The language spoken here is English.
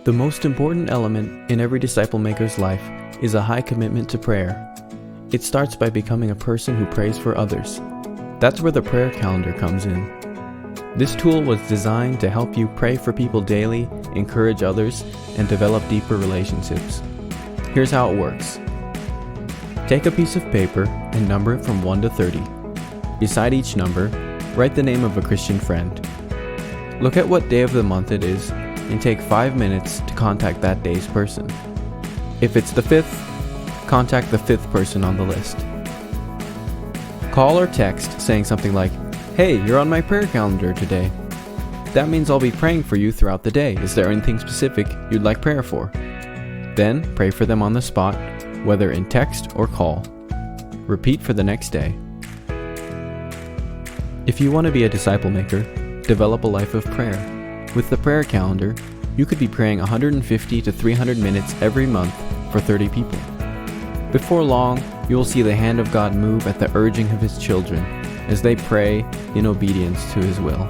The most important element in every disciple maker's life is a high commitment to prayer. It starts by becoming a person who prays for others. That's where the prayer calendar comes in. This tool was designed to help you pray for people daily, encourage others, and develop deeper relationships. Here's how it works. Take a piece of paper and number it from 1 to 30. Beside each number, write the name of a Christian friend. Look at what day of the month it is and take 5 minutes to contact that day's person. If it's the 5th, contact the 5th person on the list. Call or text saying something like, "Hey, you're on my prayer calendar today. That means I'll be praying for you throughout the day. Is there anything specific you'd like prayer for?" Then pray for them on the spot, whether in text or call. Repeat for the next day. If you want to be a disciple maker, develop a life of prayer. With the prayer calendar, you could be praying 150 to 300 minutes every month for 30 people. Before long, you will see the hand of God move at the urging of His children as they pray in obedience to His will.